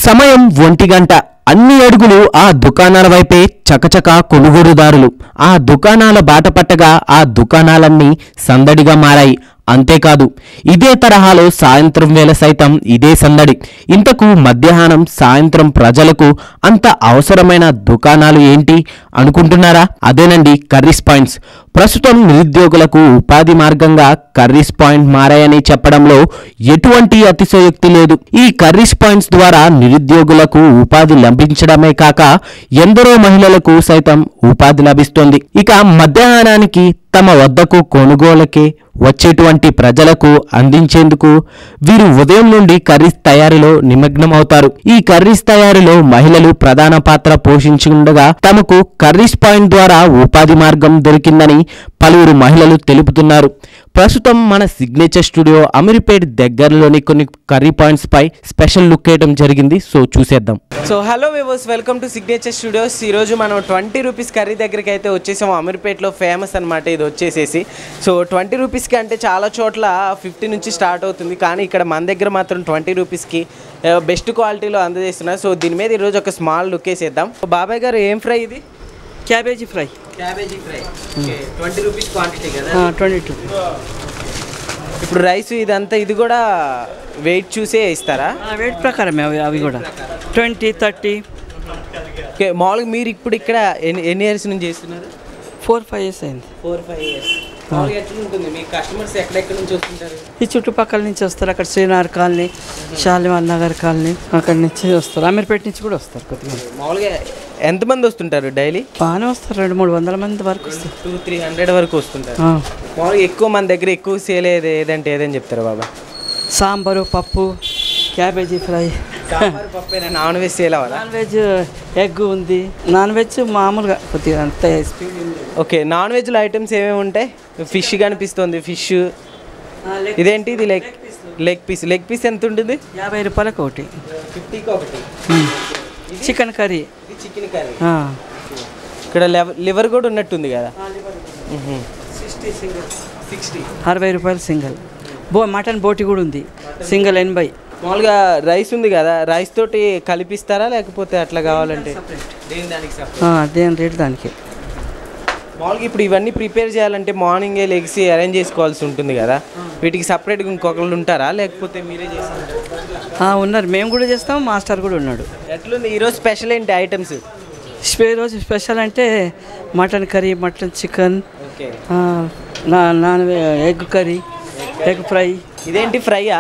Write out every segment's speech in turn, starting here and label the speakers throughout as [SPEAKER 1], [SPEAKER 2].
[SPEAKER 1] సమయం 1 గంట. అన్ని అడుగులు ఆ దుకాణాల వైపే చకచకా కొనుగోలుదారులు ఆ దుకాణాల బాట పట్టగా ఆ దుకాణాలన్నీ సందడిగా మారాయి. అంతేకాదు, ఇదే తరహాలో సాయంత్రం వేళ సైతం ఇదే సందడి. ఇంతకు మధ్యాహ్నం సాయంత్రం ప్రజలకు అంత అవసరమైన దుకాణాలు ఏంటి అనుకుంటున్నారా? అదేనండి, కర్రీస్ పాయింట్స్. ప్రస్తుతం నిరుద్యోగులకు ఉపాధి మార్గంగా కర్రీస్ పాయింట్ మారాయని చెప్పడంలో ఎటువంటి అతిశయోక్తి లేదు. ఈ కర్రీస్ పాయింట్స్ ద్వారా నిరుద్యోగులకు ఉపాధి లభించడమే కాక ఎందరో మహిళలకు సైతం ఉపాధి లభిస్తోంది. ఇక మధ్యాహ్నానికి తమ వద్దకు కొనుగోలుకే వచ్చేటువంటి ప్రజలకు అందించేందుకు వీరు ఉదయం నుండి కర్రీస్ తయారీలో నిమగ్నమవుతారు. ఈ కర్రీస్ తయారీలో మహిళలు ప్రధాన పాత్ర పోషించుండగా తమకు కర్రీస్ పాయింట్ ద్వారా ఉపాధి మార్గం దొరికిందని పలువురు మహిళలు తెలుపుతున్నారు. ప్రస్తుతం మన సిగ్నేచర్ స్టూడియో అమీర్పేట్ దగ్గరలోని కొన్ని కర్రీ పాయింట్స్ పై స్పెషల్ లుక్ వేయడం జరిగింది. సో చూసేద్దాం.
[SPEAKER 2] So hello viewers, welcome to signature studios. ఈరోజు మనం 20 రూపీస్ కర్రీ దగ్గరికి అయితే వచ్చేసాము. అమీర్పేట్లో ఫేమస్ అనమాట ఇది వచ్చేసేసి. సో 20 రూపీస్కి అంటే చాలా చోట్ల 50 నుంచి స్టార్ట్ అవుతుంది, కానీ ఇక్కడ మన దగ్గర మాత్రం 20 రూపీస్కి బెస్ట్ క్వాలిటీలో అందజేస్తున్నారు. సో దీని మీద ఈరోజు ఒక స్మాల్ లుక్ వేసేద్దాం. బాబాయ్ గారు, ఏం ఫ్రై ఇది?
[SPEAKER 3] Cabbage fry.
[SPEAKER 2] 20 రూపీస్ క్వాంటిటీ కదా?
[SPEAKER 3] 22.
[SPEAKER 2] ఇప్పుడు రైస్ ఇదంతా ఇది కూడా వెయిట్ చూసే ఇస్తారా?
[SPEAKER 3] వెయిట్ ప్రకారమే అవి కూడా 20, 30.
[SPEAKER 2] ఓకే, మామూలుగా మీరు ఇప్పుడు ఇక్కడ ఎన్ని ఇయర్స్ నుంచి చేస్తున్నారు?
[SPEAKER 3] 4-5 years అయింది.
[SPEAKER 2] 4-5 years. మామూలుగా ఎట్లా ఉంటుంది? మీ కస్టమర్స్ ఎక్కడెక్కడ నుంచి వస్తుంటారు?
[SPEAKER 3] ఈ చుట్టుపక్కల నుంచి వస్తారు. అక్కడ శ్రీనగర్ కాలనీ, షాలిమార్ నగర్ కాలనీ, అక్కడి నుంచి వస్తారు. అమీర్పేట నుంచి కూడా వస్తారు కొద్దిగా.
[SPEAKER 2] మామూలుగా ఎంతమంది వస్తుంటారు డైలీ?
[SPEAKER 3] బాగానే వస్తారు, 200-300 మంది వరకు వస్తారు.
[SPEAKER 2] 200-300 వరకు వస్తుంటారు. మామూలుగా ఎక్కువ మన దగ్గర ఎక్కువ సేల్ ఏదంటే ఏదని చెప్తారు బాబా?
[SPEAKER 3] సాంబారు, పప్పు, క్యాబేజీ ఫ్రై.
[SPEAKER 2] సాంబార్ పప్పు. నాన్ వెజ్ సేల్ అవ్వాలా?
[SPEAKER 3] నాన్ వెజ్ ఎగ్ ఉంది. నాన్ వెజ్ మామూలుగా కొద్దిగా అంత స్పీడ్.
[SPEAKER 2] ఓకే, నాన్ వెజ్లో ఐటమ్స్ ఏమేమి ఉంటాయి? ఫిష్ కనిపిస్తుంది, ఫిష్. ఇదేంటి? ఇది లెగ్ పీస్ ఎంత ఉంటుంది?
[SPEAKER 3] 50 రూపాయలకు ఒకటి.
[SPEAKER 2] 50కి ఒకటి.
[SPEAKER 3] Chicken curry.
[SPEAKER 2] Chicken curry. ఇక్కడ లివర్ కూడా ఉన్నట్టుంది కదా?
[SPEAKER 3] 60 రూపాయలు సింగిల్. మటన్ బోటి కూడా ఉంది, సింగిల్ 80.
[SPEAKER 2] మామూలుగా రైస్ ఉంది కదా, రైస్ తోటి కలిపిస్తారా లేకపోతే అట్లా కావాలంటే?
[SPEAKER 3] దేని రేట్ దానికి.
[SPEAKER 2] మామూలుగా ఇప్పుడు ఇవన్నీ ప్రిపేర్ చేయాలంటే మార్నింగే లెగ్సి అరేంజ్ చేసుకోవాల్సి ఉంటుంది కదా, వీటికి సపరేట్గా ఇంకొకళ్ళు ఉంటారా లేకపోతే మీరే చేస్తారా?
[SPEAKER 3] ఉన్నారు, మేము కూడా చేస్తాం, మాస్టర్ కూడా ఉన్నాడు.
[SPEAKER 2] ఎట్లుంది ఈరోజు స్పెషల్ ఏంటి ఐటమ్స్?
[SPEAKER 3] ఈరోజు స్పెషల్ అంటే mutton curry, mutton chicken, non egg curry, egg fry.
[SPEAKER 2] ఇదేంటి ఫ్రైయా?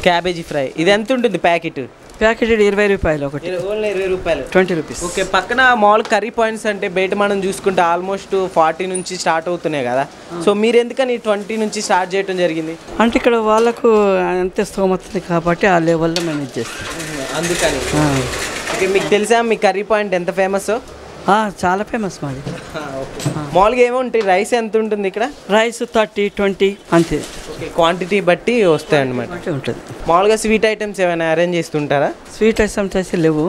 [SPEAKER 3] Cabbage
[SPEAKER 2] fry. ఇది ఎంత ఉంటుంది ప్యాకెట్?
[SPEAKER 3] 20 రూపాయలు ఒకటి.
[SPEAKER 2] ఓన్లీ 20 రూపాయలు.
[SPEAKER 3] 20 రూపీస్.
[SPEAKER 2] ఓకే, పక్కన మామూలు కర్రీ పాయింట్స్ అంటే బయట మనం చూసుకుంటే ఆల్మోస్ట్ 40 నుంచి స్టార్ట్ అవుతున్నాయి కదా, సో మీరు ఎందుకని 20 నుంచి స్టార్ట్ చేయడం జరిగింది?
[SPEAKER 3] అంటే ఇక్కడ వాళ్ళకు అంతే స్తోమత కాబట్టి ఆ లెవెల్లో మేనేజ్ చేస్తాం, అందుకని.
[SPEAKER 2] ఓకే, మీకు తెలుసా మీ కర్రీ పాయింట్ ఎంత ఫేమస్?
[SPEAKER 3] చాలా ఫేమస్ మాది.
[SPEAKER 2] మామూలుగా ఏముంటాయి? రైస్ ఎంత ఉంటుంది ఇక్కడ?
[SPEAKER 3] రైస్ 30-20 అంతే.
[SPEAKER 2] ఓకే, క్వాంటిటీ బట్టి వస్తాయి అన్నమాట.
[SPEAKER 3] ఉంటుంది.
[SPEAKER 2] మామూలుగా స్వీట్ ఐటమ్స్ ఏమైనా అరేంజ్ చేస్తుంటారా?
[SPEAKER 3] స్వీట్ ఐటమ్స్ అయితే లేవు,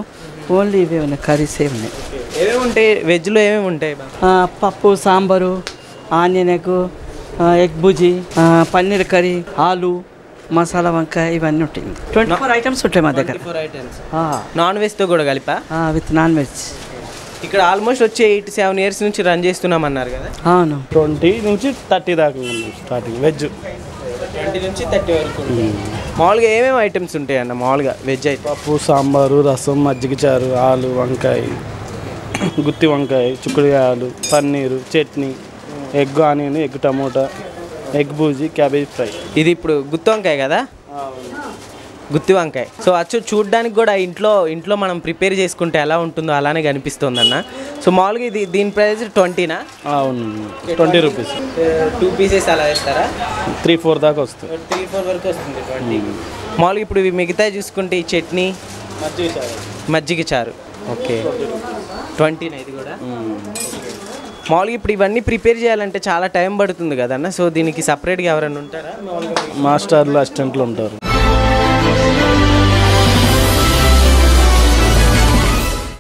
[SPEAKER 3] ఓన్లీ ఇవే ఉన్నాయి, కర్రీస్ ఉన్నాయి.
[SPEAKER 2] ఏమేమి ఉంటాయి వెజ్లో? ఏమేమి ఉంటాయి?
[SPEAKER 3] పప్పు, sambar, onion egg, egg bhurji, paneer curry, ఆలు, మసాలా వంకాయ, ఇవన్నీ ఉంటాయి. 24 ఐటమ్స్ ఉంటాయి మా దగ్గర.
[SPEAKER 2] 24 ఐటమ్స్. నాన్ వెజ్తో కూడా కలిపా?
[SPEAKER 3] With non veg.
[SPEAKER 2] ఇక్కడ ఆల్మోస్ట్ వచ్చి 8-7 ఇయర్స్ నుంచి రన్ చేస్తున్నాం అన్నారు కదా?
[SPEAKER 3] అవును.
[SPEAKER 4] 20 నుంచి 30 దాకా స్టార్టింగ్ వెజ్.
[SPEAKER 2] 20 నుంచి 30 వరకు. మామూలుగా ఏమేమి ఐటమ్స్ ఉంటాయి అన్న మామూలుగా వెజ్ అయితే?
[SPEAKER 4] పప్పు, సాంబారు, రసం, మజ్జిగ చారు, ఆలు, వంకాయ, గుత్తి వంకాయ, చిక్కుడుకాయలు, paneer, chutney, egg onion, egg tomato, egg Buzi, cabbage fry. ఇది
[SPEAKER 2] ఇప్పుడు గుత్తి వంకాయ కదా? గుత్తి వంకాయ. సో అచ్చు చూడడానికి కూడా ఇంట్లో మనం ప్రిపేర్ చేసుకుంటే ఎలా ఉంటుందో అలానే కనిపిస్తుంది అన్న. సో మామూలుగా దీని ప్రైస్ 20నా?
[SPEAKER 4] అవును, 20 రూపీస్.
[SPEAKER 2] 2 పీసెస్ అలా వేస్తారా?
[SPEAKER 4] 3-4 దాకా వస్తుంది.
[SPEAKER 2] 3-4 వరకు వస్తుంది 20. మామూలుగా ఇప్పుడు ఇవి మిగతా చూసుకుంటే ఈ చట్నీ, మజ్జిగ చారు. ఓకే, 20నా ఇది కూడా? మామూలుగా ఇప్పుడు ఇవన్నీ ప్రిపేర్ చేయాలంటే చాలా టైం పడుతుంది కదన్న, సో దీనికి సపరేట్గా ఎవరైనా ఉంటారా?
[SPEAKER 4] మాస్టర్లు, అసిస్టెంట్లు ఉంటారు.